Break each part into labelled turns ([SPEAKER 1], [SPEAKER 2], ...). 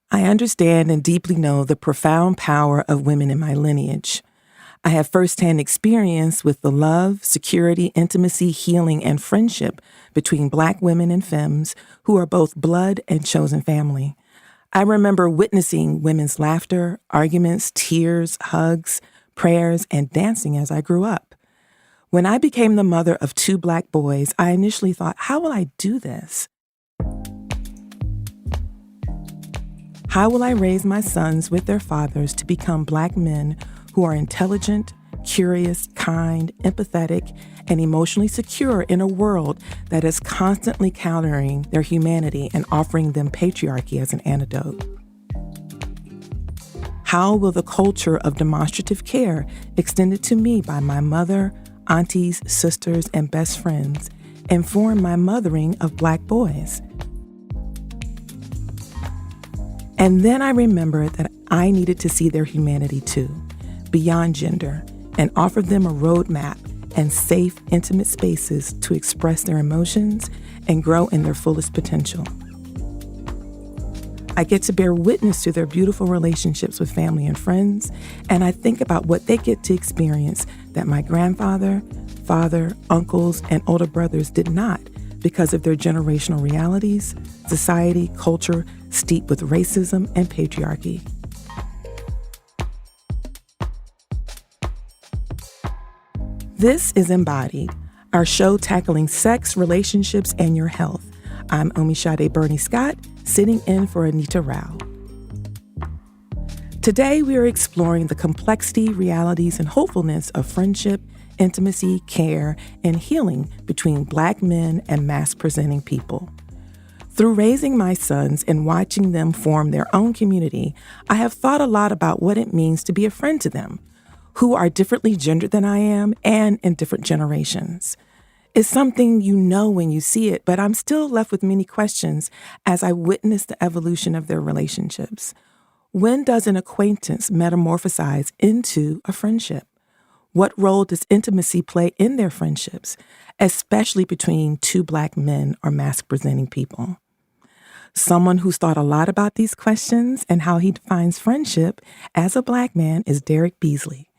[SPEAKER 1] I understand and deeply know the profound power of women in my lineage. I have firsthand experience with the love, security, intimacy, healing, and friendship between Black women and femmes who are both blood and chosen family. I remember witnessing women's laughter, arguments, tears, hugs, prayers, and dancing as I grew up. When I became the mother of 2 Black boys, I initially thought, how will I do this? How will I raise my sons with their fathers to become Black men who are intelligent, curious, kind, empathetic, and emotionally secure in a world that is constantly countering their humanity and offering them patriarchy as an antidote? How will the culture of demonstrative care extended to me by my mother, aunties, sisters, and best friends inform my mothering of Black boys? And then I remembered that I needed to see their humanity too, beyond gender, and offer them a roadmap and safe, intimate spaces to express their emotions and grow in their fullest potential. I get to bear witness to their beautiful relationships with family and friends, and I think about what they get to experience that my grandfather, father, uncles, and older brothers did not because of their generational realities, society, culture, steeped with racism and patriarchy. This is Embodied, our show tackling sex, relationships, and your health. I'm Omisade Burney-Scott, sitting in for Anita Rao. Today, we are exploring the complexity, realities, and hopefulness of friendship, intimacy, care, and healing between Black men and mass-presenting people. Through raising my sons and watching them form their own community, I have thought a lot about what it means to be a friend to them, who are differently gendered than I am and in different generations. It's something you know when you see it, but I'm still left with many questions as I witness the evolution of their relationships. When does an acquaintance metamorphosize into a friendship? What role does intimacy play in their friendships, especially between 2 Black men or mask-presenting people? Someone who's thought a lot about these questions and how he defines friendship as a Black man is Derek Beasley.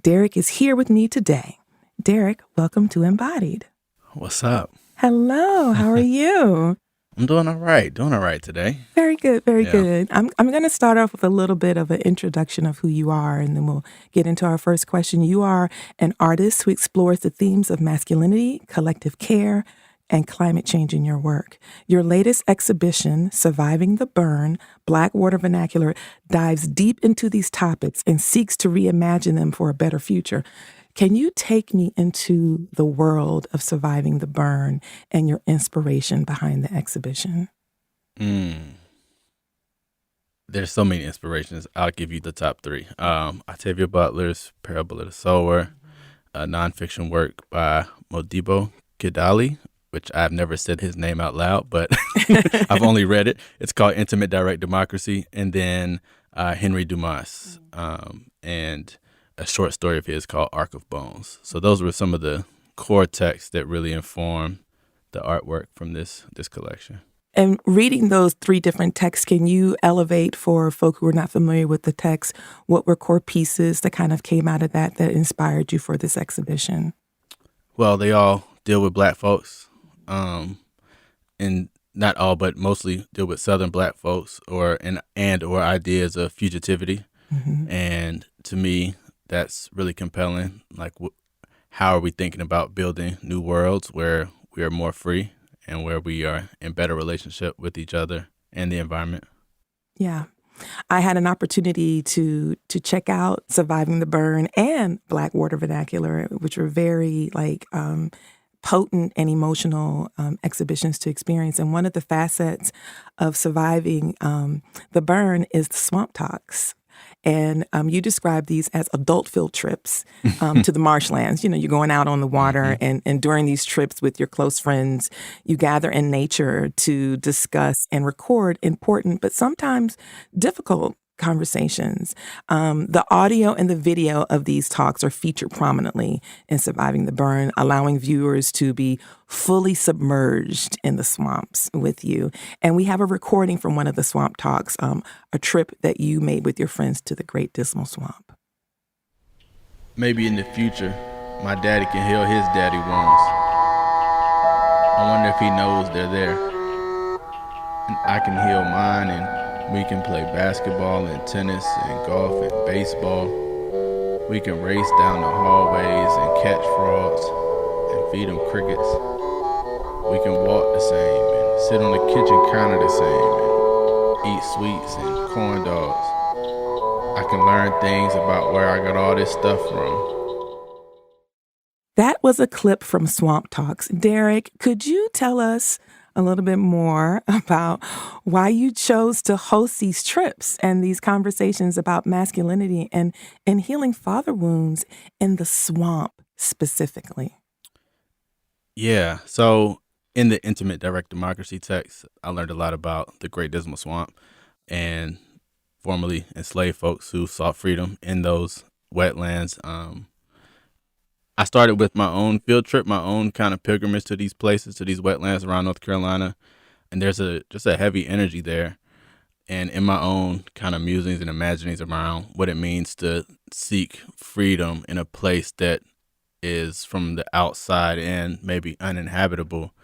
[SPEAKER 1] Derek is here with me today. Derek, welcome to Embodied.
[SPEAKER 2] What's up?
[SPEAKER 1] Hello, how are you?
[SPEAKER 2] I'm doing all right today.
[SPEAKER 1] Very good, very good. I'm going to start off with a little bit of an introduction of who you are, and then we'll get into our first question. You are an artist who explores the themes of masculinity, collective care, and climate change in your work. Your latest exhibition, Surviving the Burn, Blackwater Vernacular, dives deep into these topics and seeks to reimagine them for a better future. Can you take me into the world of Surviving the Burn and your inspiration behind the exhibition?
[SPEAKER 2] There's so many inspirations. I'll give you the top 3. Octavia Butler's Parable of the Sower, a nonfiction work by Modibo Kidali, which I've never said his name out loud, but I've only read it. It's called Intimate Direct Democracy. And then Henry Dumas and a short story of his called Ark of Bones. So those were some of the core texts that really inform the artwork from this collection.
[SPEAKER 1] And reading those 3 different texts, can you elevate for folk who are not familiar with the text, what were core pieces that kind of came out of that inspired you for this exhibition?
[SPEAKER 2] Well, they all deal with Black folks, and not all, but mostly deal with Southern Black folks or ideas of fugitivity. Mm-hmm. And to me, that's really compelling. Like, how are we thinking about building new worlds where we are more free and where we are in better relationship with each other and the environment? Yeah.
[SPEAKER 1] I had an opportunity to check out Surviving the Burn and Blackwater Vernacular, which were very potent and emotional exhibitions to experience. And one of the facets of Surviving the Burn is the swamp talks. And you describe these as adult field trips to the marshlands. You know, you're going out on the water, and during these trips with your close friends, you gather in nature to discuss and record important but sometimes difficult conversations. The audio and the video of these talks are featured prominently in Surviving the Burn, allowing viewers to be fully submerged in the swamps with you. And we have a recording from one of the swamp talks, a trip that you made with your friends to the Great Dismal Swamp.
[SPEAKER 2] Maybe in the future, my daddy can heal his daddy wounds. I wonder if he knows they're there. And I can heal mine, and we can play basketball and tennis and golf and baseball. We can race down the hallways and catch frogs and feed them crickets. We can walk the same and sit on the kitchen counter the same and eat sweets and corn dogs. I can learn things about where I got all this stuff from.
[SPEAKER 1] That was a clip from Swamp Talks. Derek, could you tell us a little bit more about why you chose to host these trips and these conversations about masculinity and healing father wounds in the swamp specifically?
[SPEAKER 2] Yeah, so in the Intimate Direct Democracy text, I learned a lot about the Great Dismal Swamp and formerly enslaved folks who sought freedom in those wetlands. I started with my own field trip, my own kind of pilgrimage to these places, to these wetlands around North Carolina, and there's just a heavy energy there. And in my own kind of musings and imaginings around what it means to seek freedom in a place that is from the outside and maybe uninhabitable,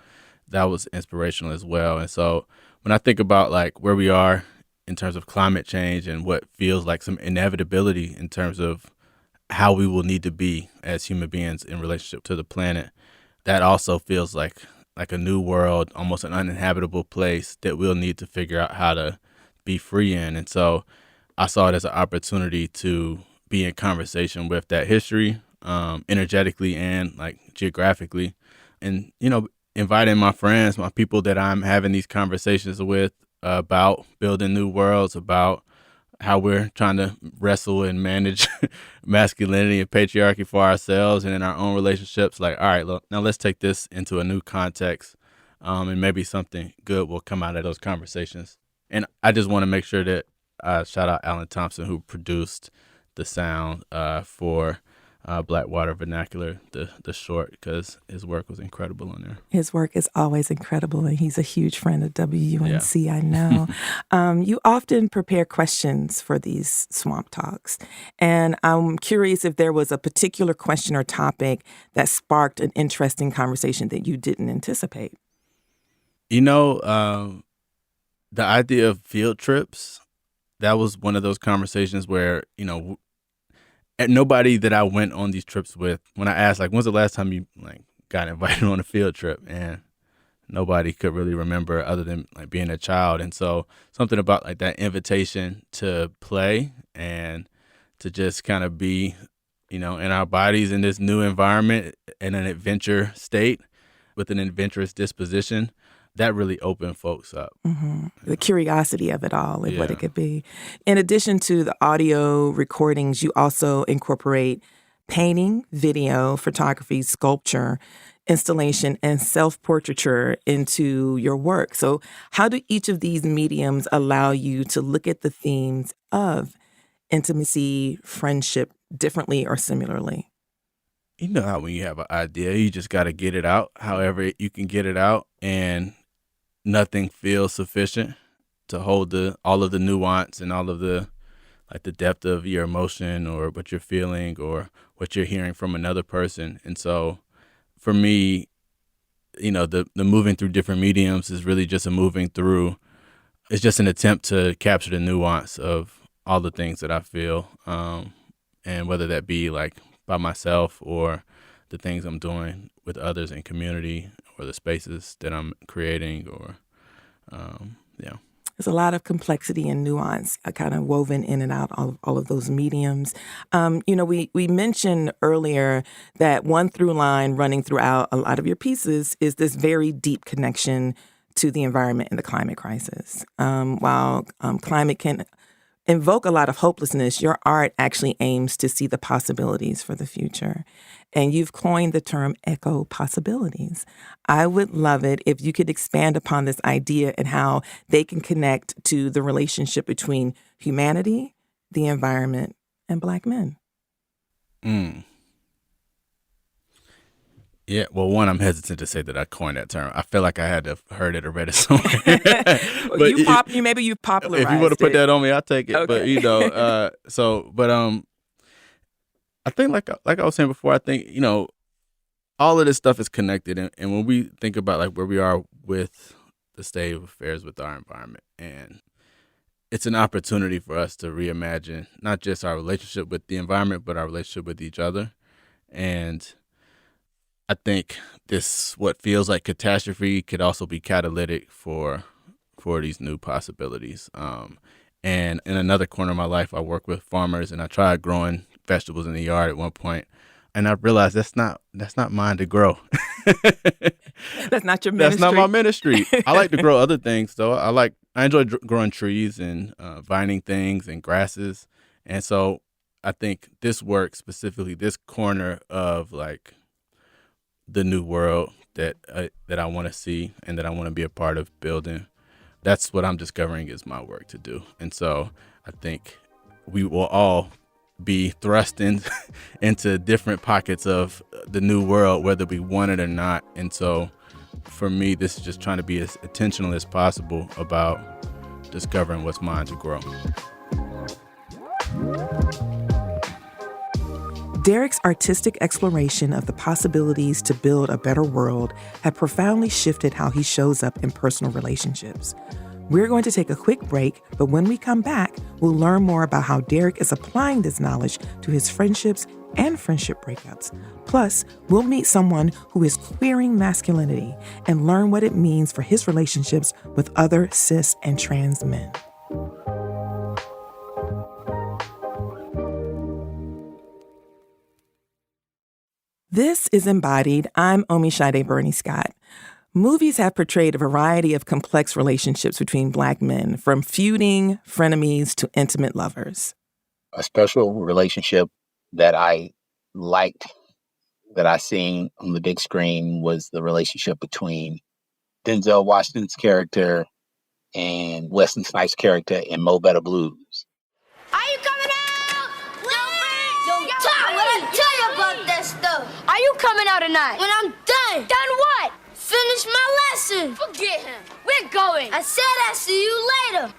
[SPEAKER 2] that was inspirational as well. And so when I think about like where we are in terms of climate change and what feels like some inevitability in terms of how we will need to be as human beings in relationship to the planet, that also feels like a new world, almost an uninhabitable place that we'll need to figure out how to be free in. And so I saw it as an opportunity to be in conversation with that history, energetically and like geographically, and, you know, inviting my friends, my people that I'm having these conversations with about building new worlds, about how we're trying to wrestle and manage masculinity and patriarchy for ourselves and in our own relationships. Like, all right, look, now let's take this into a new context, and maybe something good will come out of those conversations. And I just want to make sure that I shout out Alan Thompson, who produced the sound for Blackwater Vernacular, the short, because his work was incredible on there.
[SPEAKER 1] His work is always incredible, and he's a huge friend of WUNC, yeah. I know. You often prepare questions for these Swamp Talks, and I'm curious if there was a particular question or topic that sparked an interesting conversation that you didn't anticipate.
[SPEAKER 2] You know, the idea of field trips, that was one of those conversations where, you know, and nobody that I went on these trips with, when I asked, like, when's the last time you like got invited on a field trip? And nobody could really remember other than like being a child. And so something about like that invitation to play and to just kind of be, you know, in our bodies in this new environment in an adventure state with an adventurous disposition, that really opened folks up.
[SPEAKER 1] Mm-hmm. The curiosity of it all and what it could be. In addition to the audio recordings, you also incorporate painting, video, photography, sculpture, installation, and self-portraiture into your work. So how do each of these mediums allow you to look at the themes of intimacy, friendship differently or similarly?
[SPEAKER 2] You know how when you have an idea, you just got to get it out, however you can get it out, and nothing feels sufficient to hold all of the nuance and all of the like the depth of your emotion or what you're feeling or what you're hearing from another person. And so for me, you know, the moving through different mediums is really just a moving through. It's just an attempt to capture the nuance of all the things that I feel, and whether that be like by myself or the things I'm doing with others in community or the spaces that I'm creating or, yeah.
[SPEAKER 1] There's a lot of complexity and nuance kind of woven in and out of all of those mediums. You know, we mentioned earlier that one through line running throughout a lot of your pieces is this very deep connection to the environment and the climate crisis. While climate can invoke a lot of hopelessness, your art actually aims to see the possibilities for the future. And you've coined the term echo possibilities. I would love it if you could expand upon this idea and how they can connect to the relationship between humanity, the environment, and Black men.
[SPEAKER 2] Yeah, well, one, I'm hesitant to say that I coined that term. I feel like I had to have heard it or read it somewhere. But
[SPEAKER 1] Maybe you've popularized
[SPEAKER 2] if you want to put
[SPEAKER 1] it.
[SPEAKER 2] that on me, I'll take it.
[SPEAKER 1] Okay.
[SPEAKER 2] But I think like I was saying before, I think all of this stuff is connected, and when we think about like where we are with the state of affairs with our environment, and it's an opportunity for us to reimagine not just our relationship with the environment, but our relationship with each other, and I think this, what feels like catastrophe, could also be catalytic for these new possibilities. And in another corner of my life, I work with farmers, and I tried growing vegetables in the yard at one point, and I realized that's not mine to grow.
[SPEAKER 1] That's not your ministry.
[SPEAKER 2] That's not my ministry. I like to grow other things, though. I enjoy growing trees and vining things and grasses, and so I think this work, specifically this corner of like the new world that I want to see and that I want to be a part of building, that's what I'm discovering is my work to do. And so I think we will all be thrust into different pockets of the new world, whether we want it or not. And so for me, this is just trying to be as intentional as possible about discovering what's mine to grow.
[SPEAKER 1] Derek's artistic exploration of the possibilities to build a better world had profoundly shifted how he shows up in personal relationships. We're going to take a quick break, but when we come back, we'll learn more about how Derek is applying this knowledge to his friendships and friendship breakups. Plus, we'll meet someone who is queering masculinity and learn what it means for his relationships with other cis and trans men. This is Embodied. I'm Omisade Burney-Scott. Movies have portrayed a variety of complex relationships between Black men, from feuding frenemies to intimate lovers.
[SPEAKER 3] A special relationship that I liked, that I seen on the big screen, was the relationship between Denzel Washington's character and Wesley Snipes' character in Mo Better Blues.
[SPEAKER 4] Are you coming out? Yo, Tom, what I tell you about that stuff? Are you coming out tonight? When I'm done. Done what? Finish my lesson. Forget him. We're going. I said I'll see you later.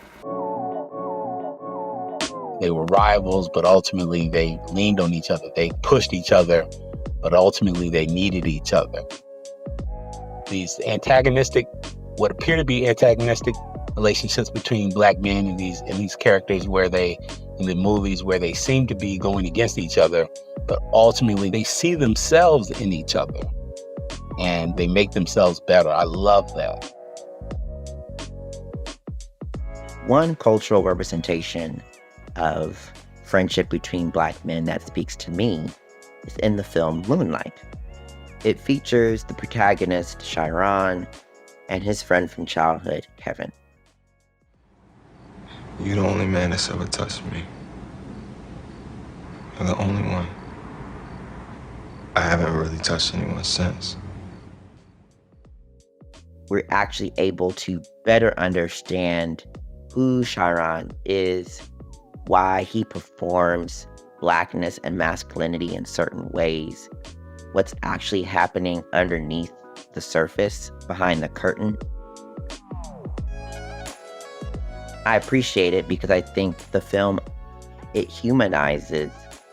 [SPEAKER 3] They were rivals, but ultimately they leaned on each other. They pushed each other, but ultimately they needed each other. These antagonistic, what appear to be antagonistic relationships between Black men and these characters, where they, in the movies, where they seem to be going against each other, but ultimately they see themselves in each other and they make themselves better. I love that.
[SPEAKER 5] One cultural representation of friendship between Black men that speaks to me is in the film Moonlight. It features the protagonist, Chiron, and his friend from childhood, Kevin.
[SPEAKER 6] You're the only man that's ever touched me. You're the only one. I haven't really touched anyone since.
[SPEAKER 5] We're actually able to better understand who Chiron is, why he performs Blackness and masculinity in certain ways, what's actually happening underneath the surface, behind the curtain. I appreciate it because I think the film, it humanizes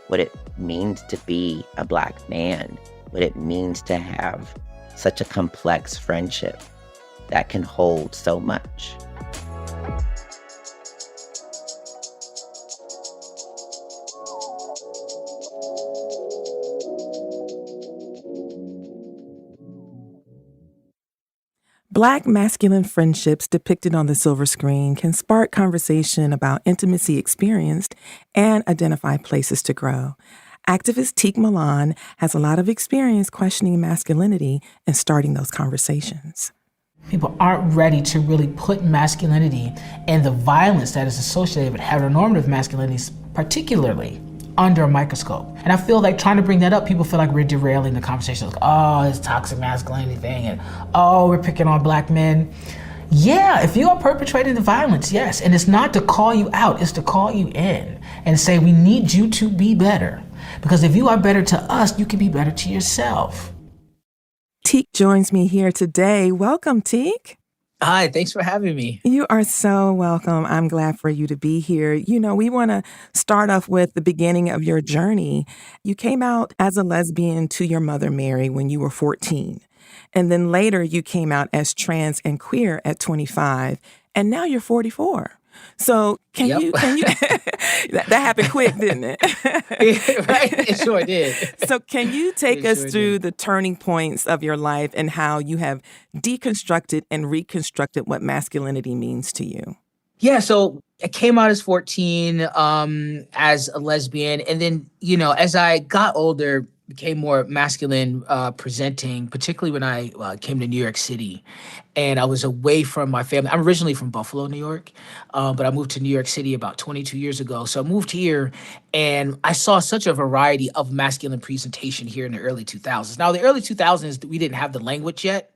[SPEAKER 5] what it means to be a Black man, what it means to have such a complex friendship that can hold so much.
[SPEAKER 1] Black masculine friendships depicted on the silver screen can spark conversation about intimacy experienced and identify places to grow. Activist Teak Milan has a lot of experience questioning masculinity and starting those conversations.
[SPEAKER 7] People aren't ready to really put masculinity and the violence that is associated with heteronormative masculinities particularly under a microscope. And I feel like trying to bring that up, people feel like we're derailing the conversation. Like, oh, it's toxic masculinity thing, and oh, we're picking on black men. Yeah, if you are perpetrating the violence, yes. And it's not to call you out, it's to call you in and say, we need you to be better. Because if you are better to us, you can be better to yourself.
[SPEAKER 1] Teek joins me here today. Welcome, Teek.
[SPEAKER 8] Hi, thanks for having me.
[SPEAKER 1] You are so welcome. I'm glad for you to be here. You know, we want to start off with the beginning of your journey. You came out as a lesbian to your mother, Mary, when you were 14. And then later you came out as trans and queer at 25. And now you're 44. So can you, that happened quick, didn't it?
[SPEAKER 8] Right, it sure did.
[SPEAKER 1] So can you take us through the turning points of your life and how you have deconstructed and reconstructed what masculinity means to you?
[SPEAKER 8] Yeah, so I came out as 14 as a lesbian. And then, you know, as I got older, became more masculine presenting, particularly when I came to New York City. And I was away from my family. I'm originally from Buffalo, New York, but I moved to New York City about 22 years ago. So I moved here and I saw such a variety of masculine presentation here in the early 2000s. Now, the early 2000s, we didn't have the language yet.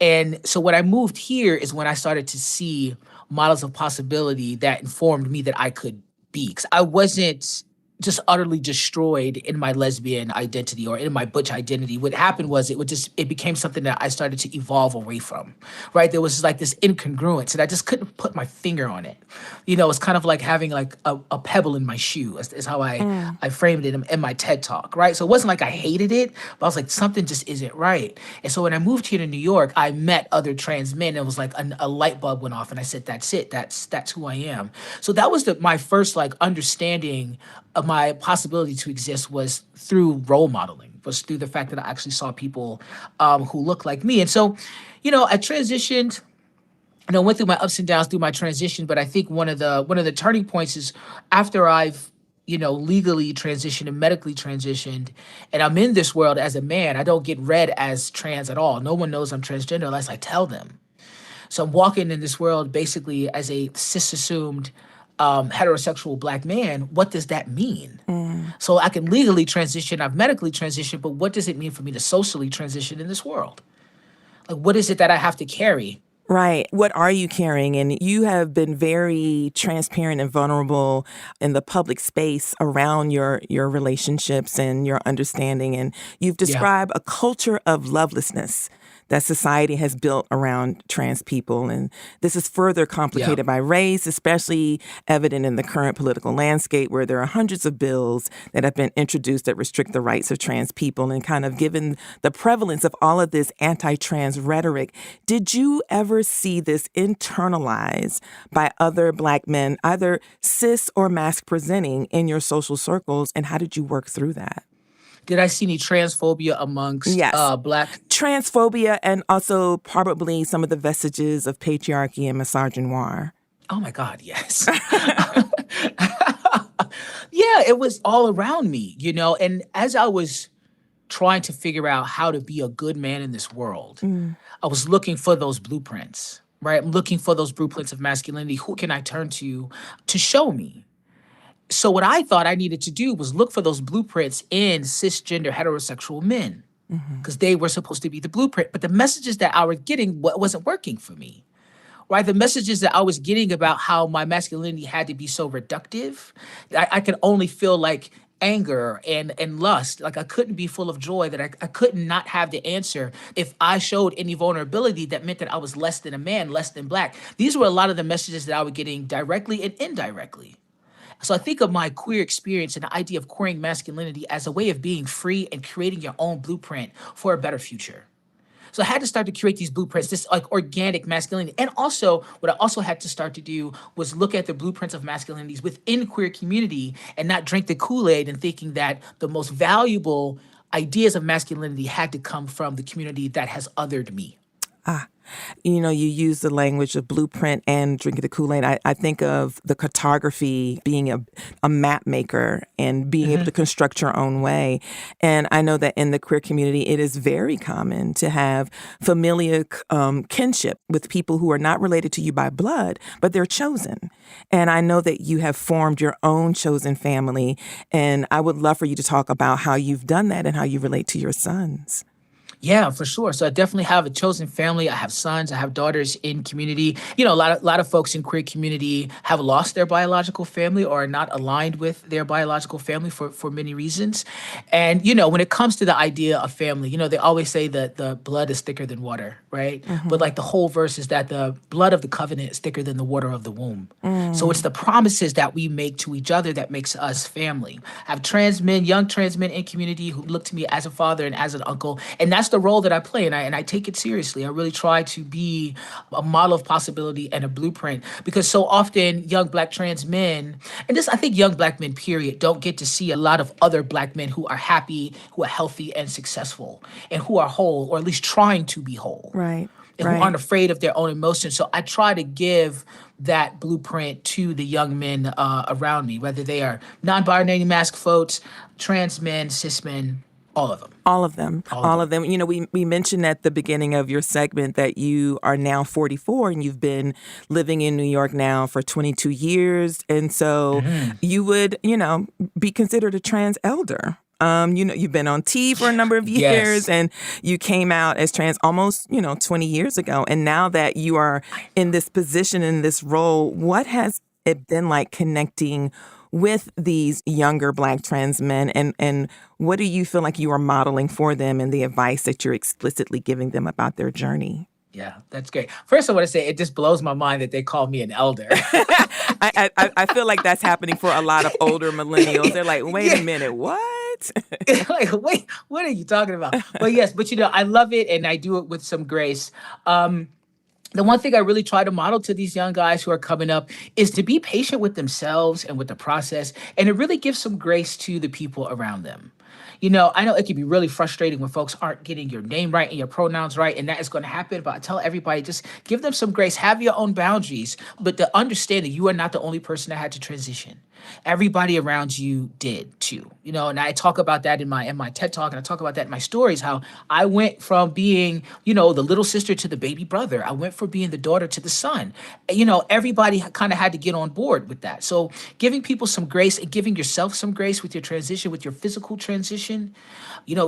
[SPEAKER 8] And so when I moved here is when I started to see models of possibility that informed me that I could be. 'Cause I wasn't just utterly destroyed in my lesbian identity or in my butch identity. What happened was it became something that I started to evolve away from, right? There was like this incongruence and I just couldn't put my finger on it. You know, it's kind of like having like a pebble in my shoe is how I framed it in my TED Talk, right? So it wasn't like I hated it, but I was like, something just isn't right. And so when I moved here to New York, I met other trans men and it was like a light bulb went off and I said, that's it, that's who I am. So that was my first like understanding of my possibility to exist was through role modeling, was through the fact that I actually saw people who looked like me. And so, you know, I transitioned, you know, went through my ups and downs through my transition. But I think one of the turning points is after I've, you know, legally transitioned and medically transitioned, and I'm in this world as a man, I don't get read as trans at all. No one knows I'm transgender unless I tell them. So I'm walking in this world basically as a cis-assumed heterosexual black man. What does that mean? So I can legally transition, I've medically transitioned, but what does it mean for me to socially transition in this world? Like, what is it that I have to carry?
[SPEAKER 1] Right. What are you carrying? And you have been very transparent and vulnerable in the public space around your relationships and your understanding. And you've described a culture of lovelessness that society has built around trans people. And this is further complicated by race, especially evident in the current political landscape where there are hundreds of bills that have been introduced that restrict the rights of trans people. And kind of given the prevalence of all of this anti-trans rhetoric, did you ever see this internalized by other black men, either cis or masc presenting in your social circles? And how did you work through that?
[SPEAKER 8] Did I see any transphobia amongst black?
[SPEAKER 1] Transphobia and also probably some of the vestiges of patriarchy and misogynoir.
[SPEAKER 8] Oh my God, yes. Yeah, it was all around me, you know, and as I was trying to figure out how to be a good man in this world, I was looking for those blueprints, right? I'm looking for those blueprints of masculinity. Who can I turn to show me? So what I thought I needed to do was look for those blueprints in cisgender heterosexual men, because they were supposed to be the blueprint. But the messages that I was getting wasn't working for me, right? The messages that I was getting about how my masculinity had to be so reductive, I could only feel like anger and lust. Like I couldn't be full of joy, that I could not have the answer. If I showed any vulnerability, that meant that I was less than a man, less than black. These were a lot of the messages that I was getting directly and indirectly. So I think of my queer experience and the idea of queering masculinity as a way of being free and creating your own blueprint for a better future. So I had to start to create these blueprints, this like organic masculinity. And also, what I also had to start to do was look at the blueprints of masculinities within queer community and not drink the Kool-Aid and thinking that the most valuable ideas of masculinity had to come from the community that has othered me.
[SPEAKER 1] You know, you use the language of blueprint and drinking the Kool-Aid. I think of the cartography, being a map maker and being able to construct your own way. And I know that in the queer community, it is very common to have familial kinship with people who are not related to you by blood, but they're chosen. And I know that you have formed your own chosen family. And I would love for you to talk about how you've done that and how you relate to your sons.
[SPEAKER 8] Yeah, for sure. So I definitely have a chosen family. I have sons, I have daughters in community. You know, a lot of folks in queer community have lost their biological family or are not aligned with their biological family for many reasons. And, you know, when it comes to the idea of family, you know, they always say that the blood is thicker than water, right? But like the whole verse is that the blood of the covenant is thicker than the water of the womb. So it's the promises that we make to each other that makes us family. I have trans men, young trans men in community who look to me as a father and as an uncle. And that's the role that I play, and I take it seriously. I really try to be a model of possibility and a blueprint, because so often young Black trans men, and just I think young Black men, period, don't get to see a lot of other Black men who are happy, who are healthy and successful, and who are whole, or at least trying to be whole.
[SPEAKER 1] Right.
[SPEAKER 8] And who aren't afraid of their own emotions. So I try to give that blueprint to the young men around me, whether they are non-binary masc folks, trans men, cis men, all of them.
[SPEAKER 1] All of them. All of them. You know, we mentioned at the beginning of your segment that you are now 44 and you've been living in New York now for 22 years. And so you would, you know, be considered a trans elder. You know, you've been on T for a number of years and you came out as trans almost, 20 years ago. And now that you are in this position, in this role, what has it been like connecting with these younger Black trans men, and what do you feel like you are modeling for them and the advice that you're explicitly giving them about their journey?
[SPEAKER 8] Yeah, that's great. First, I want to say it just blows my mind that they call me an elder.
[SPEAKER 1] I feel like that's happening for a lot of older millennials. They're like, wait a minute, what?
[SPEAKER 8] Like, wait, what are you talking about? But yes, but I love it and I do it with some grace. The one thing I really try to model to these young guys who are coming up is to be patient with themselves and with the process, and to really give some grace to the people around them. You know, I know it can be really frustrating when folks aren't getting your name right and your pronouns right, and that is going to happen. But I tell everybody, just give them some grace, have your own boundaries, but to understand that you are not the only person that had to transition. Everybody around you did too, and I talk about that in my TED Talk, and I talk about that in my stories, how I went from being, the little sister to the baby brother. I went from being the daughter to the son. Everybody kind of had to get on board with that. So giving people some grace and giving yourself some grace with your transition, with your physical transition,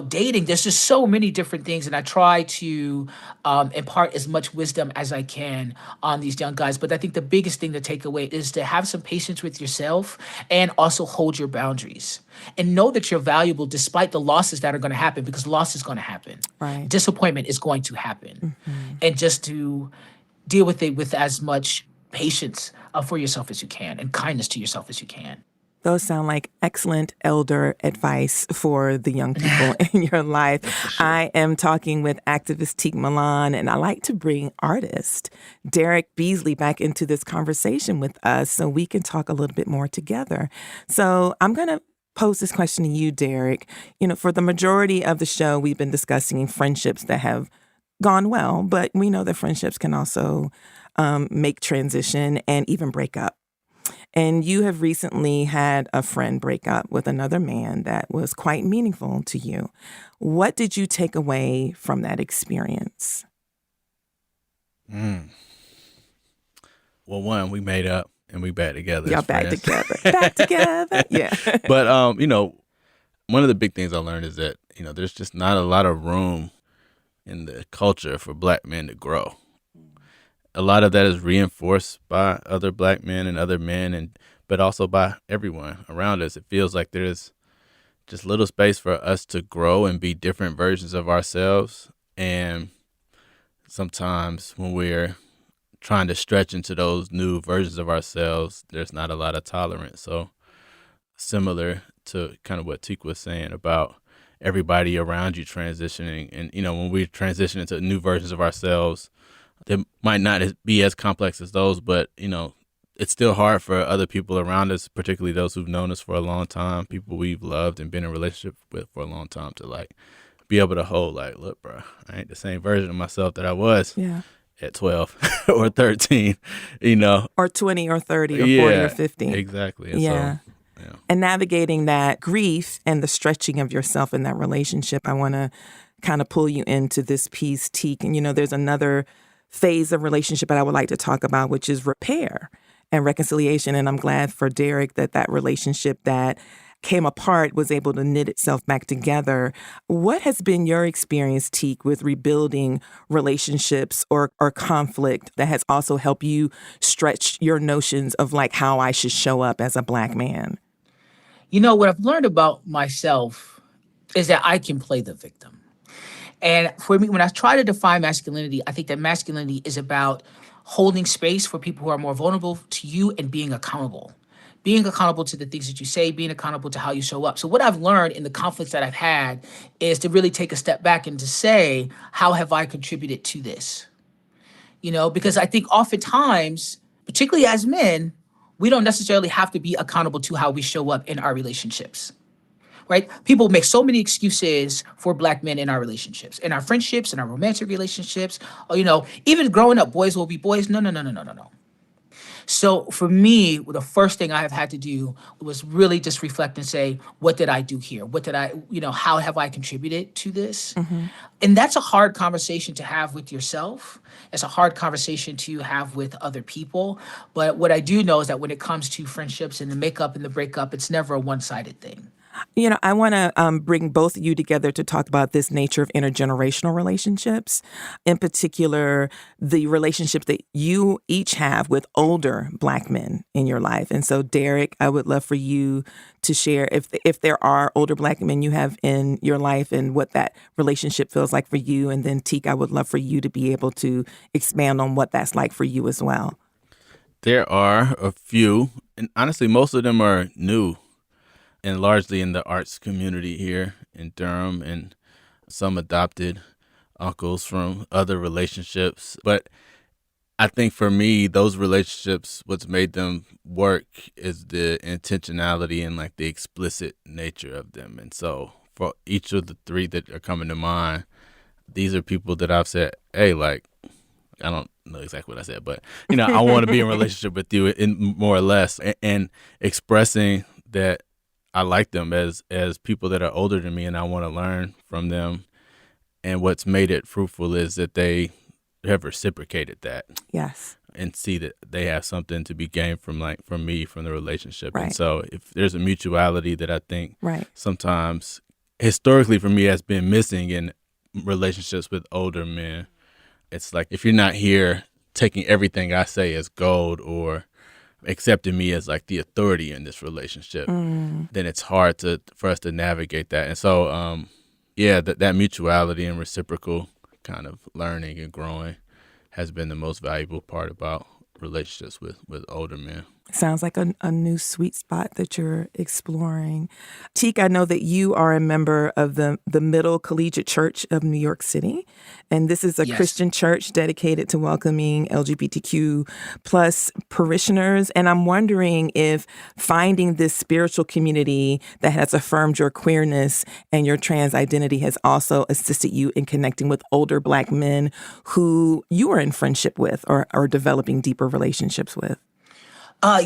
[SPEAKER 8] dating, there's just so many different things. And I try to impart as much wisdom as I can on these young guys. But I think the biggest thing to take away is to have some patience with yourself and also hold your boundaries and know that you're valuable despite the losses that are going to happen, because loss is going to happen.
[SPEAKER 1] Right.
[SPEAKER 8] Disappointment is going to happen. And just to deal with it with as much patience for yourself as you can and kindness to yourself as you can.
[SPEAKER 1] Those sound like excellent elder advice for the young people in your life. Sure. I am talking with activist Teak Milan, and I like to bring artist Derek Beasley back into this conversation with us so we can talk a little bit more together. So I'm going to pose this question to you, Derek. For the majority of the show, we've been discussing friendships that have gone well, but we know that friendships can also make transition and even break up. And you have recently had a friend break up with another man that was quite meaningful to you. What did you take away from that experience?
[SPEAKER 2] Well, one, we made up and we back together.
[SPEAKER 1] Y'all back together. Back together. Yeah.
[SPEAKER 2] But, one of the big things I learned is that, there's just not a lot of room in the culture for Black men to grow. A lot of that is reinforced by other Black men and other men, but also by everyone around us. It feels like there's just little space for us to grow and be different versions of ourselves. And sometimes when we're trying to stretch into those new versions of ourselves, there's not a lot of tolerance. So similar to kind of what Teak was saying about everybody around you transitioning. And, when we transition into new versions of ourselves, they might not be as complex as those, but, it's still hard for other people around us, particularly those who've known us for a long time, people we've loved and been in a relationship with for a long time, to be able to hold look, bro, I ain't the same version of myself that I was.
[SPEAKER 1] Yeah.
[SPEAKER 2] at 12 or 13,
[SPEAKER 1] Or 20 or 30 or 40 or 50.
[SPEAKER 2] Exactly. And
[SPEAKER 1] yeah.
[SPEAKER 2] So,
[SPEAKER 1] And navigating that grief and the stretching of yourself in that relationship, I want to kind of pull you into this piece, Teak. And, there's another phase of relationship that I would like to talk about, which is repair and reconciliation. And I'm glad for Derek that relationship that came apart was able to knit itself back together. What has been your experience, Teak, with rebuilding relationships or conflict that has also helped you stretch your notions of like how I should show up as a Black man?
[SPEAKER 8] What I've learned about myself is that I can play the victim. And for me, when I try to define masculinity, I think that masculinity is about holding space for people who are more vulnerable to you and being accountable to the things that you say, being accountable to how you show up. So what I've learned in the conflicts that I've had is to really take a step back and to say, how have I contributed to this? Because I think oftentimes, particularly as men, we don't necessarily have to be accountable to how we show up in our relationships, right? People make so many excuses for Black men in our relationships, in our friendships, in our romantic relationships. Even growing up, boys will be boys. No. So for me, the first thing I have had to do was really just reflect and say, what did I do here? How have I contributed to this? Mm-hmm. And that's a hard conversation to have with yourself. It's a hard conversation to have with other people. But what I do know is that when it comes to friendships and the makeup and the breakup, it's never a one-sided thing.
[SPEAKER 1] I want to bring both of you together to talk about this nature of intergenerational relationships, in particular, the relationship that you each have with older Black men in your life. And so, Derek, I would love for you to share if there are older Black men you have in your life and what that relationship feels like for you. And then, Teak, I would love for you to be able to expand on what that's like for you as well.
[SPEAKER 2] There are a few, and honestly, most of them are new. And largely in the arts community here in Durham, and some adopted uncles from other relationships. But I think for me, those relationships, what's made them work is the intentionality and like the explicit nature of them. And so for each of the three that are coming to mind, these are people that I've said, hey, like, I don't know exactly what I said, but, I want to be in a relationship with you in more or less, and expressing that I like them as people that are older than me, and I want to learn from them. And what's made it fruitful is that they have reciprocated that.
[SPEAKER 1] Yes.
[SPEAKER 2] And see that they have something to be gained from me, from the relationship.
[SPEAKER 1] Right.
[SPEAKER 2] And so if there's a mutuality that I think
[SPEAKER 1] right.
[SPEAKER 2] sometimes historically for me has been missing in relationships with older men, it's like if you're not here taking everything I say as gold or accepting me as like the authority in this relationship, then it's hard for us to navigate that. And so, that mutuality and reciprocal kind of learning and growing has been the most valuable part about relationships with older men.
[SPEAKER 1] Sounds like a new sweet spot that you're exploring. Teak, I know that you are a member of the Middle Collegiate Church of New York City. And this is a
[SPEAKER 8] Yes.
[SPEAKER 1] Christian church dedicated to welcoming LGBTQ plus parishioners. And I'm wondering if finding this spiritual community that has affirmed your queerness and your trans identity has also assisted you in connecting with older Black men who you are in friendship with or developing deeper relationships with.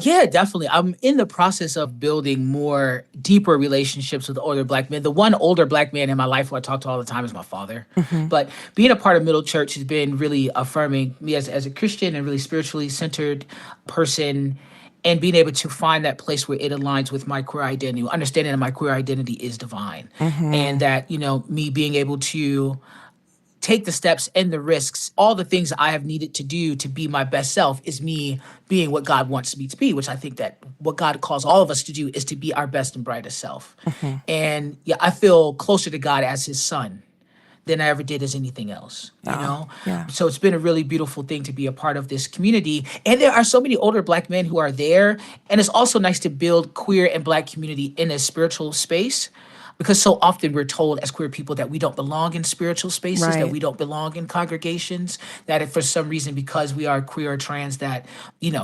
[SPEAKER 8] Yeah, definitely. I'm in the process of building more deeper relationships with older Black men. The one older Black man in my life who I talk to all the time is my father. Mm-hmm. But being a part of Middle Church has been really affirming me as a Christian and really spiritually centered person, and being able to find that place where it aligns with my queer identity, understanding that my queer identity is divine. Mm-hmm. And that, me being able to take the steps and the risks, all the things I have needed to do to be my best self is me being what God wants me to be, which I think that what God calls all of us to do is to be our best and brightest self. Mm-hmm. And I feel closer to God as his son than I ever did as anything else,
[SPEAKER 1] Yeah.
[SPEAKER 8] So it's been a really beautiful thing to be a part of this community. And there are so many older Black men who are there. And it's also nice to build queer and Black community in a spiritual space. Because so often we're told as queer people that we don't belong in spiritual spaces, that
[SPEAKER 1] Right.
[SPEAKER 8] we don't belong in congregations, that if for some reason, because we are queer or trans, that,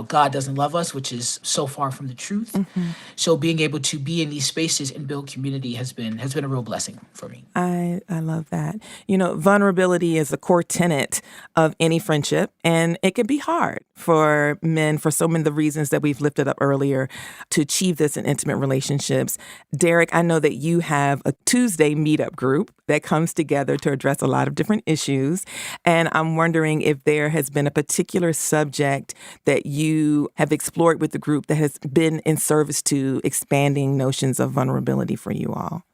[SPEAKER 8] God doesn't love us, which is so far from the truth.
[SPEAKER 1] Mm-hmm.
[SPEAKER 8] So being able to be in these spaces and build community has been a real blessing for me.
[SPEAKER 1] I love that. Vulnerability is a core tenet of any friendship, and it can be hard for men for so many of the reasons that we've lifted up earlier to achieve this in intimate relationships. Derek, I know that you have a Tuesday meetup group that comes together to address a lot of different issues, and I'm wondering if there has been a particular subject that you have explored with the group that has been in service to expanding notions of vulnerability for you all.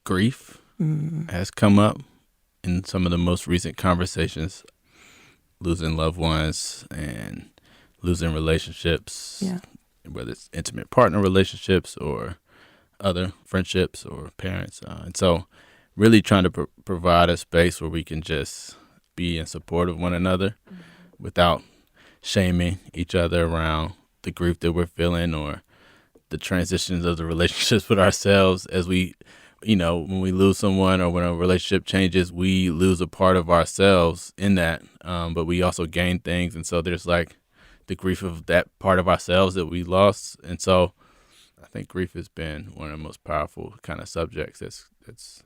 [SPEAKER 2] Grief has come up in some of the most recent conversations, losing loved ones and losing relationships, whether it's intimate partner relationships or other friendships or parents. And so really trying to provide a space where we can just be in support of one another without shaming each other around the grief that we're feeling or the transitions of the relationships with ourselves as we, when we lose someone or when a relationship changes, we lose a part of ourselves in that, but we also gain things. And so there's like the grief of that part of ourselves that we lost. And so I think grief has been one of the most powerful kind of subjects that's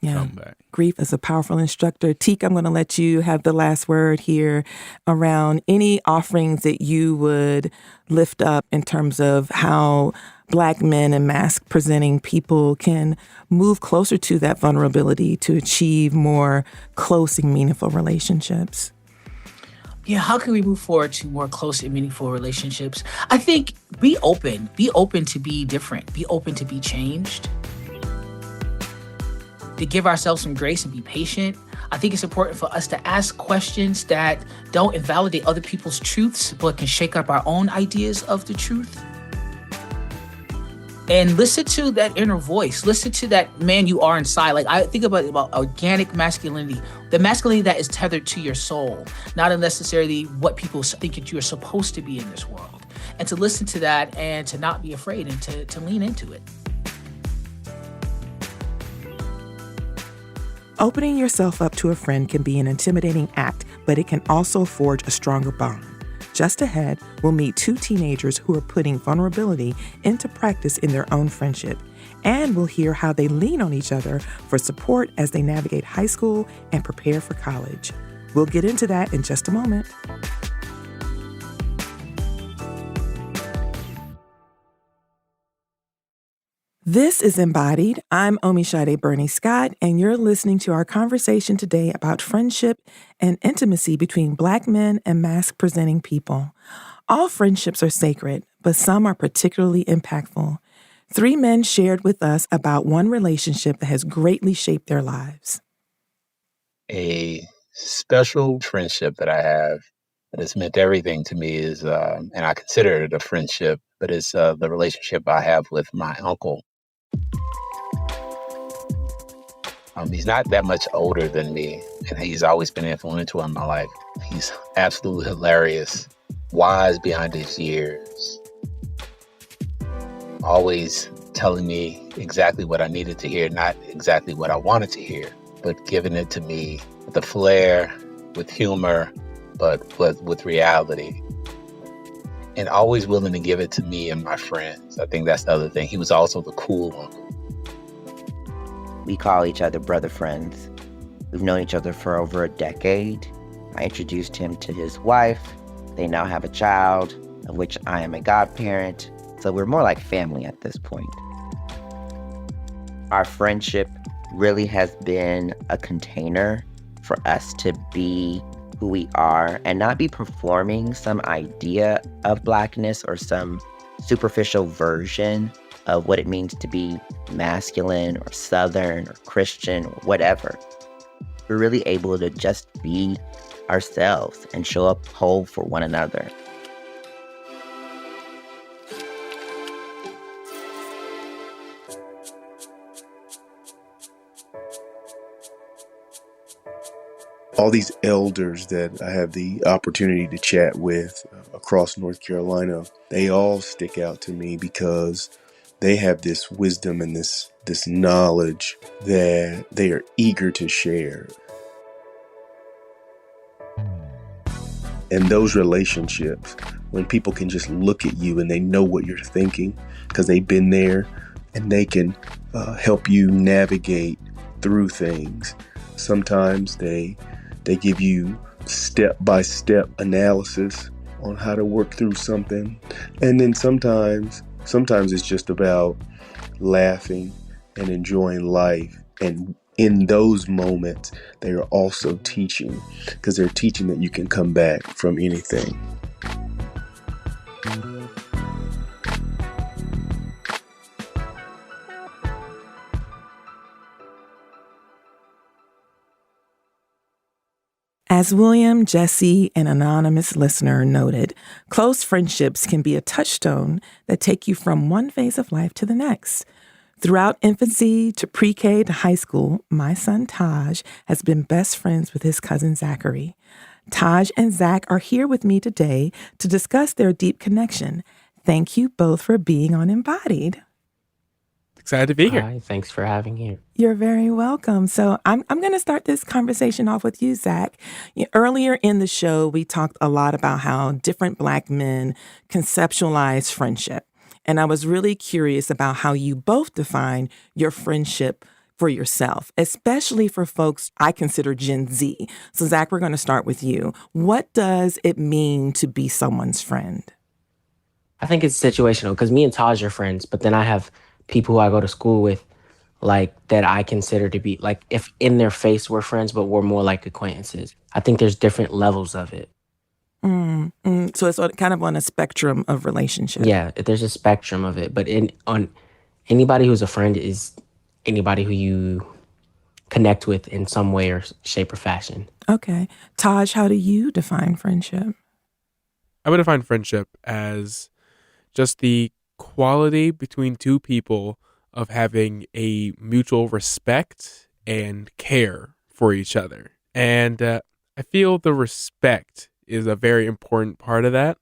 [SPEAKER 2] come back.
[SPEAKER 1] Grief is a powerful instructor. Teak, I'm going to let you have the last word here around any offerings that you would lift up in terms of how Black men and mask-presenting people can move closer to that vulnerability to achieve more close and meaningful relationships.
[SPEAKER 8] Yeah, how can we move forward to more close and meaningful relationships? I think be open to be different, be open to be changed, to give ourselves some grace and be patient. I think it's important for us to ask questions that don't invalidate other people's truths, but can shake up our own ideas of the truth. And listen to that inner voice. Listen to that man you are inside. Like I think about organic masculinity, the masculinity that is tethered to your soul, not necessarily what people think that you are supposed to be in this world. And to listen to that and to not be afraid and to lean into it.
[SPEAKER 1] Opening yourself up to a friend can be an intimidating act, but it can also forge a stronger bond. Just ahead, we'll meet two teenagers who are putting vulnerability into practice in their own friendship. And we'll hear how they lean on each other for support as they navigate high school and prepare for college. We'll get into that in just a moment. This is Embodied. I'm Omisade Burney-Scott, and you're listening to our conversation today about friendship and intimacy between Black men and mask-presenting people. All friendships are sacred, but some are particularly impactful. Three men shared with us about one relationship that has greatly shaped their lives.
[SPEAKER 3] A special friendship that I have that has meant everything to me is, and I consider it a friendship, but it's the relationship I have with my uncle. He's not that much older than me, and he's always been influential in my life. He's absolutely hilarious, wise behind his years, always telling me exactly what I needed to hear, not exactly what I wanted to hear, but giving it to me with a flair, with humor, but with reality. And always willing to give it to me and my friends. I think that's the other thing. He was also the cool uncle.
[SPEAKER 5] We call each other brother friends. We've known each other for over a decade. I introduced him to his wife. They now have a child, of which I am a godparent. So we're more like family at this point. Our friendship really has been a container for us to be who we are and not be performing some idea of Blackness or some superficial version of what it means to be masculine or Southern or Christian or whatever. We're really able to just be ourselves and show up whole for one another.
[SPEAKER 9] All these elders that I have the opportunity to chat with across North Carolina, they all stick out to me because they have this wisdom and this knowledge that they are eager to share. And those relationships, when people can just look at you and they know what you're thinking because they've been there, and they can help you navigate through things. Sometimes they give you step-by-step analysis on how to work through something. And then sometimes it's just about laughing and enjoying life. And in those moments, they are also teaching, because they're teaching that you can come back from anything.
[SPEAKER 1] As William, Jesse, an anonymous listener noted, close friendships can be a touchstone that take you from one phase of life to the next. Throughout infancy to pre-K to high school, my son Taj has been best friends with his cousin Zachary. Taj and Zach are here with me today to discuss their deep connection. Thank you both for being on Embodied.
[SPEAKER 10] Excited to be here.
[SPEAKER 11] Hi, thanks for having me.
[SPEAKER 1] You're very welcome. So I'm going to start this conversation off with you, Zach. Earlier in the show, we talked a lot about how different Black men conceptualize friendship. And I was really curious about how you both define your friendship for yourself, especially for folks I consider Gen Z. So Zach, we're going to start with you. What does it mean to be someone's friend?
[SPEAKER 11] I think it's situational because me and Taj are friends, but then I have people who I go to school with, like, that I consider to be, like, if in their face we're friends, but we're more like acquaintances. I think there's different levels of it.
[SPEAKER 1] So it's kind of on a spectrum of relationship.
[SPEAKER 11] Yeah, there's a spectrum of it, but on anybody who's a friend is anybody who you connect with in some way or shape or fashion.
[SPEAKER 1] Okay. Taj, how do you define friendship?
[SPEAKER 10] I would define friendship as just the quality between two people of having a mutual respect and care for each other. And I feel the respect is a very important part of that,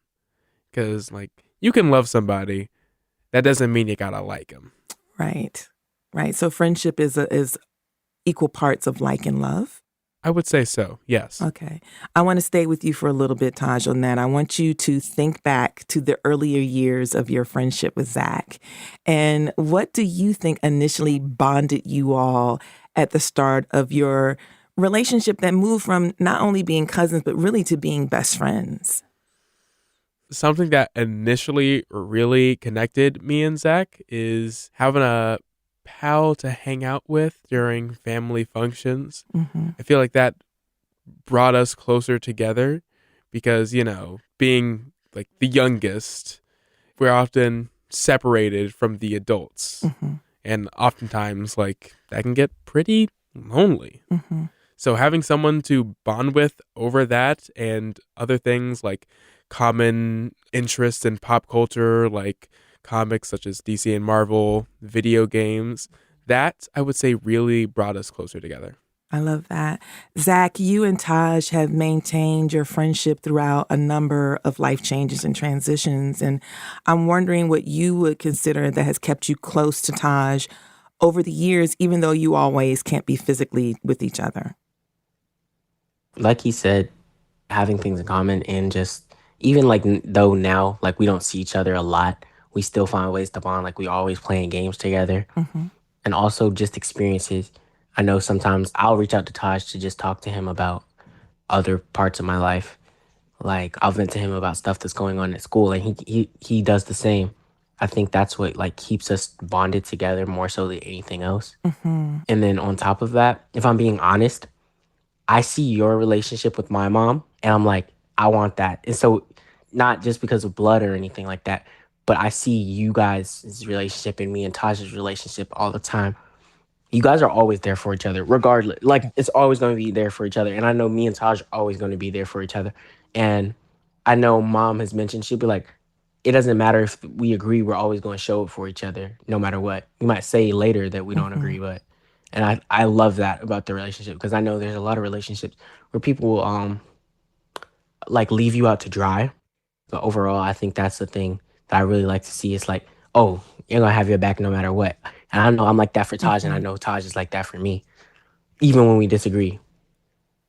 [SPEAKER 10] because, like, you can love somebody, that doesn't mean you gotta like them.
[SPEAKER 1] Right. So friendship is equal parts of like and love.
[SPEAKER 10] I would say so, yes.
[SPEAKER 1] Okay. I want to stay with you for a little bit, Taj, on that. I want you to think back to the earlier years of your friendship with Zach. And what do you think initially bonded you all at the start of your relationship that moved from not only being cousins, but really to being best friends?
[SPEAKER 10] Something that initially really connected me and Zach is having a pal to hang out with during family functions.
[SPEAKER 1] Mm-hmm.
[SPEAKER 10] I feel like that brought us closer together because, being like the youngest, we're often separated from the adults.
[SPEAKER 1] Mm-hmm.
[SPEAKER 10] And oftentimes, like, that can get pretty lonely.
[SPEAKER 1] Mm-hmm.
[SPEAKER 10] So having someone to bond with over that and other things like common interests in pop culture, like comics such as DC and Marvel, video games, that I would say really brought us closer together.
[SPEAKER 1] I love that. Zach, you and Taj have maintained your friendship throughout a number of life changes and transitions. And I'm wondering what you would consider that has kept you close to Taj over the years, even though you always can't be physically with each other.
[SPEAKER 11] Like he said, having things in common, and just even like though now, like, we don't see each other a lot, we still find ways to bond. Like, we always playing games together.
[SPEAKER 1] Mm-hmm.
[SPEAKER 11] And also just experiences. I know sometimes I'll reach out to Taj to just talk to him about other parts of my life. Like, I'll vent to him about stuff that's going on at school, and he does the same. I think that's what, like, keeps us bonded together more so than anything else.
[SPEAKER 1] Mm-hmm.
[SPEAKER 11] And then on top of that, if I'm being honest, I see your relationship with my mom, and I'm like, I want that. And so, not just because of blood or anything like that, but I see you guys' relationship and me and Taj's relationship all the time. You guys are always there for each other, regardless. Like, it's always going to be there for each other. And I know me and Taj are always going to be there for each other. And I know Mom has mentioned, she'll be like, it doesn't matter if we agree, we're always going to show it for each other, no matter what. We might say later that we don't agree, but... And I love that about the relationship, because I know there's a lot of relationships where people will, like, leave you out to dry. But overall, I think that's the thing that I really like to see. It's like, oh, you're gonna have your back no matter what. And I know I'm like that for Taj, and I know Taj is like that for me, even when we disagree.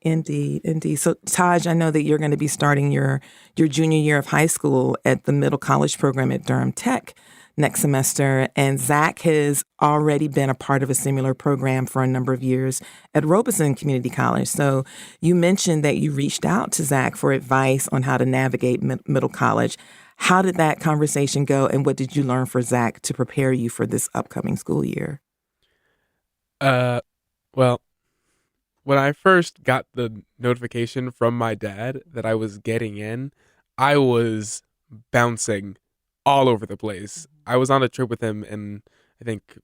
[SPEAKER 1] Indeed, indeed. So, Taj, I know that you're going to be starting your junior year of high school at the middle college program at Durham Tech next semester, and Zach has already been a part of a similar program for a number of years at Robeson Community College. So, you mentioned that you reached out to Zach for advice on how to navigate middle college. How did that conversation go, and what did you learn for Zach to prepare you for this upcoming school year?
[SPEAKER 10] Well, when I first got the notification from my dad that I was getting in, I was bouncing all over the place. I was on a trip with him in, I think,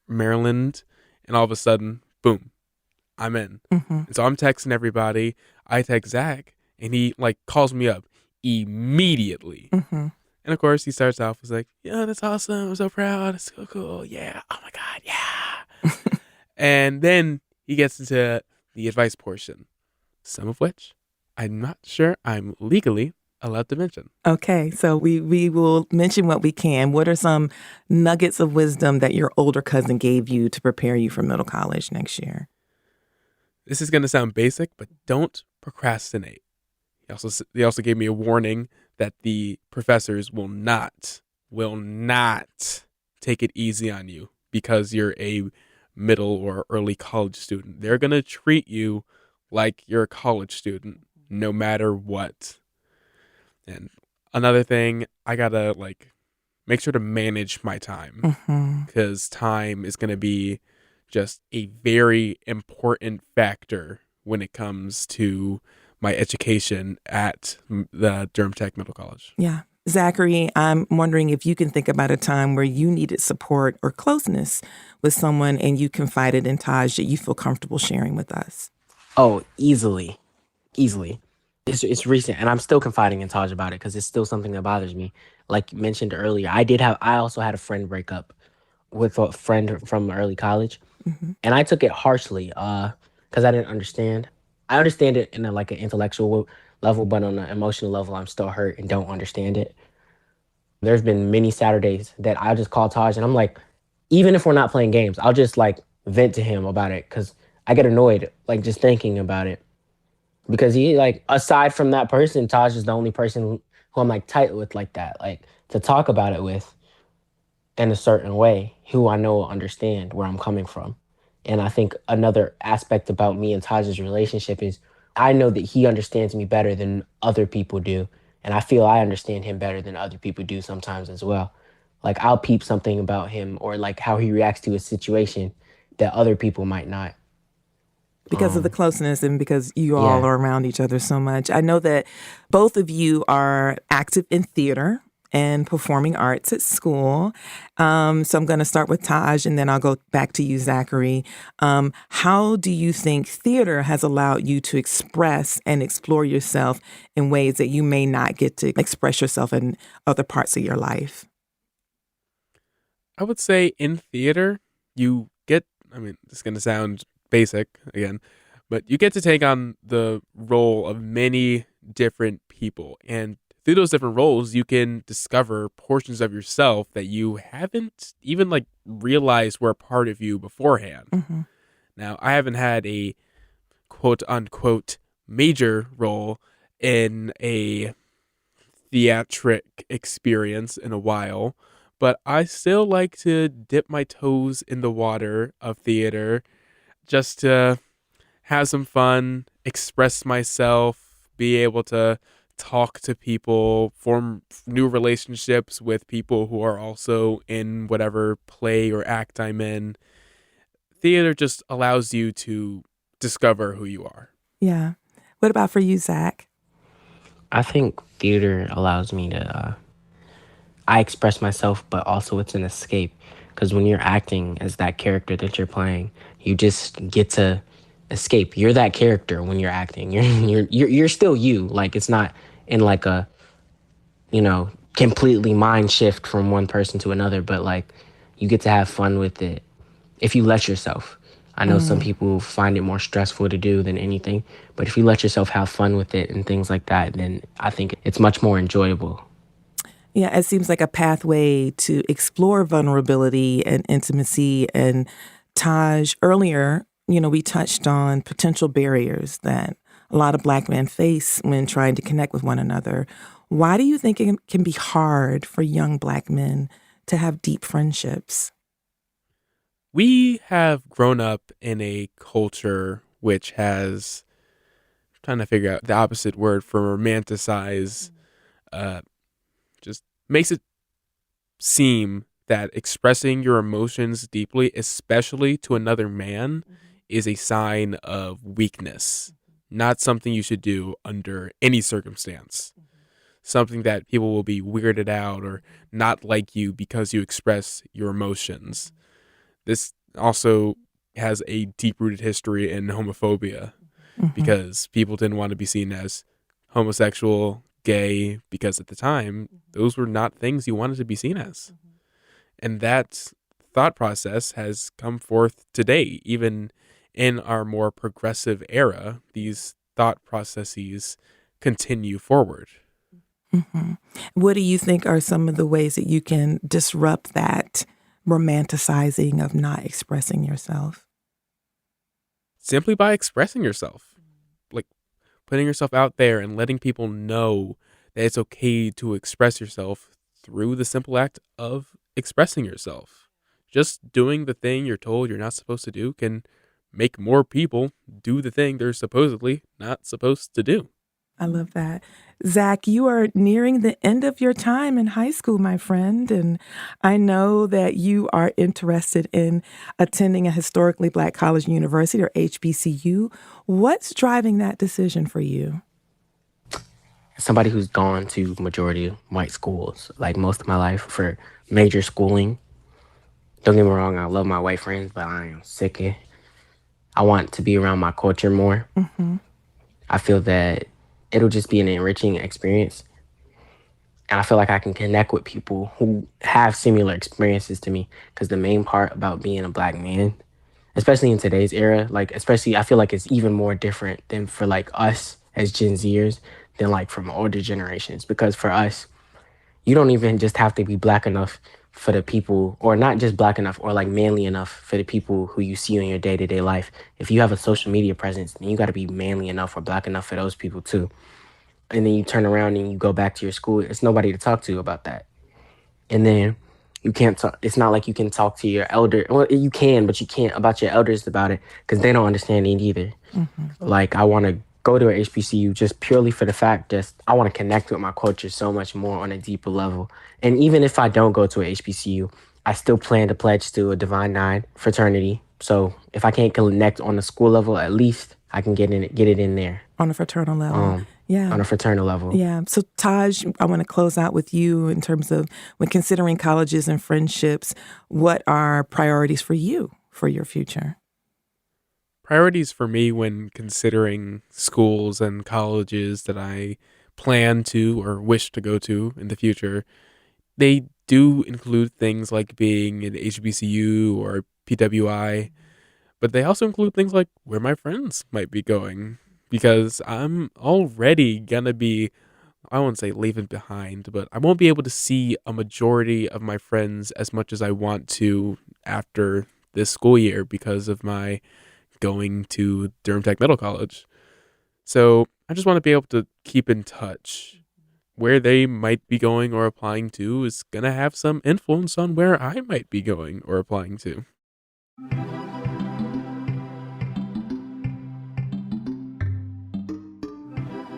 [SPEAKER 10] Maryland, and all of a sudden, boom, I'm in. And so I'm texting everybody. I text Zach, and he like calls me up immediately. And of course, he starts off with like, "Yeah, that's awesome. I'm so proud. It's so cool. Yeah. Oh my God. Yeah." And then he gets into the advice portion, some of which I'm not sure I'm legally allowed to mention.
[SPEAKER 1] Okay, so we will mention what we can. What are some nuggets of wisdom that your older cousin gave you to prepare you for middle college next year?
[SPEAKER 10] This is going to sound basic, but don't procrastinate. They also gave me a warning that the professors will not take it easy on you because you're a middle or early college student. They're going to treat you like you're a college student no matter what. And another thing, I got to like make sure to manage my time because time is going to be just a very important factor when it comes to my education at the Durham Tech Middle College.
[SPEAKER 1] Yeah. Zachary, I'm wondering if you can think about a time where you needed support or closeness with someone and you confided in Taj that you feel comfortable sharing with us.
[SPEAKER 11] Oh, easily. It's recent, and I'm still confiding in Taj about it because it's still something that bothers me. Like you mentioned earlier, I also had a friend break up with a friend from early college, and I took it harshly because I didn't understand. I understand it in an intellectual level, but on an emotional level, I'm still hurt and don't understand it. There's been many Saturdays that I just call Taj and I'm like, even if we're not playing games, I'll just like vent to him about it because I get annoyed like just thinking about it. Because he like, aside from that person, Taj is the only person who I'm like tight with like that, like to talk about it with in a certain way, who I know will understand where I'm coming from. And I think another aspect about me and Taj's relationship is I know that he understands me better than other people do. And I feel I understand him better than other people do sometimes as well. Like I'll peep something about him or like how he reacts to a situation that other people might not.
[SPEAKER 1] Because of the closeness and because you all are around each other so much. I know that both of you are active in theater and performing arts at school. So I'm going to start with Taj and then I'll go back to you, Zachary. How do you think theater has allowed you to express and explore yourself in ways that you may not get to express yourself in other parts of your life?
[SPEAKER 10] I would say in theater, you get, this is going to sound basic again, but you get to take on the role of many different people. And through those different roles, you can discover portions of yourself that you haven't even like realized were a part of you beforehand. Now, I haven't had a quote unquote major role in a theatric experience in a while, but I still like to dip my toes in the water of theater just to have some fun, express myself, be able to talk to people, form new relationships with people who are also in whatever play or act I'm in. Theater just allows you to discover who you are.
[SPEAKER 1] Yeah. What about for you, Zach?
[SPEAKER 11] I think theater allows me to, I express myself, but also it's an escape. Because when you're acting as that character that you're playing, you just get to escape. You're that character when you're acting. You're still you. Like it's not in like a, completely mind shift from one person to another, but like you get to have fun with it if you let yourself. I know some people find it more stressful to do than anything, but if you let yourself have fun with it and things like that, then I think it's much more enjoyable.
[SPEAKER 1] Yeah, it seems like a pathway to explore vulnerability and intimacy. And Taj, earlier, we touched on potential barriers that a lot of Black men face when trying to connect with one another. Why do you think it can be hard for young Black men to have deep friendships?
[SPEAKER 10] We have grown up in a culture which has, trying to figure out the opposite word for romanticize, just makes it seem that expressing your emotions deeply, especially to another man, is a sign of weakness, not something you should do under any circumstance. Something that people will be weirded out or not like you because you express your emotions. This also has a deep-rooted history in homophobia because people didn't want to be seen as homosexual, gay, because at the time, those were not things you wanted to be seen as. And that thought process has come forth today. Even in our more progressive era, these thought processes continue forward.
[SPEAKER 1] Mm-hmm. What do you think are some of the ways that you can disrupt that romanticizing of not expressing yourself?
[SPEAKER 10] Simply by expressing yourself, like putting yourself out there and letting people know that it's okay to express yourself through the simple act of expressing yourself. Just doing the thing you're told you're not supposed to do can make more people do the thing they're supposedly not supposed to do.
[SPEAKER 1] I love that. Zach, you are nearing the end of your time in high school, my friend, and I know that you are interested in attending a historically Black college and university, or HBCU. What's driving that decision for you?
[SPEAKER 11] Somebody who's gone to majority white schools, like most of my life, for major schooling. Don't get me wrong, I love my white friends, but I am sick of it. I want to be around my culture more.
[SPEAKER 1] Mm-hmm.
[SPEAKER 11] I feel that it'll just be an enriching experience. And I feel like I can connect with people who have similar experiences to me. Because the main part about being a Black man, especially in today's era, like especially I feel like it's even more different than for like us as Gen Zers than like from older generations. Because for us, you don't even just have to be Black enough for the people, or not just Black enough or like manly enough for the people who you see in your day-to-day life. If you have a social media presence, then you got to be manly enough or Black enough for those people too. And then you turn around and you go back to your school, it's nobody to talk to about that. And then you can't talk, it's not like you can talk to your elder. Well, you can, but you can't about your elders about it because they don't understand it either.
[SPEAKER 1] Mm-hmm.
[SPEAKER 11] Like, I want to go to a HBCU just purely for the fact that I want to connect with my culture so much more on a deeper level. And even if I don't go to a HBCU, I still plan to pledge to a Divine Nine fraternity. So if I can't connect on the school level, at least I can get it in there.
[SPEAKER 1] On a fraternal level. Yeah.
[SPEAKER 11] On a fraternal level.
[SPEAKER 1] Yeah. So Taj, I want to close out with you in terms of when considering colleges and friendships, what are priorities for you for your future?
[SPEAKER 10] Priorities for me when considering schools and colleges that I plan to or wish to go to in the future, they do include things like being an HBCU or PWI, but they also include things like where my friends might be going, because I'm already going to be, I won't say leaving behind, but I won't be able to see a majority of my friends as much as I want to after this school year because of my going to Durham Tech Middle College. So I just want to be able to keep in touch. Where they might be going or applying to is going to have some influence on where I might be going or applying to.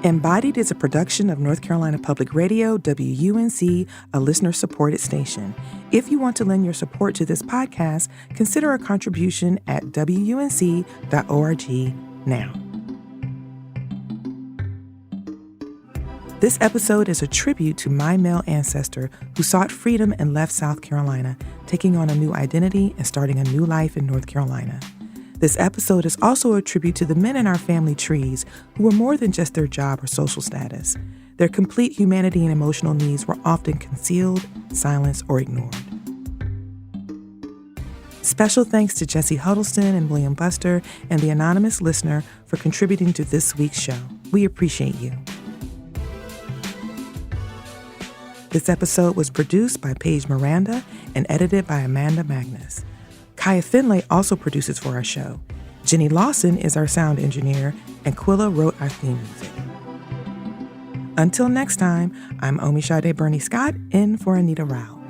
[SPEAKER 1] Embodied is a production of North Carolina Public Radio, WUNC, a listener-supported station. If you want to lend your support to this podcast, consider a contribution at WUNC.org now. This episode is a tribute to my male ancestor who sought freedom and left South Carolina, taking on a new identity and starting a new life in North Carolina. This episode is also a tribute to the men in our family trees who were more than just their job or social status. Their complete humanity and emotional needs were often concealed, silenced, or ignored. Special thanks to Jesse Huddleston and William Buster and the anonymous listener for contributing to this week's show. We appreciate you. This episode was produced by Paige Miranda and edited by Amanda Magnus. Kaya Finlay also produces for our show. Jenny Lawson is our sound engineer, and Quilla wrote our theme music. Until next time, I'm Omisade Burney-Scott, in for Anita Rao.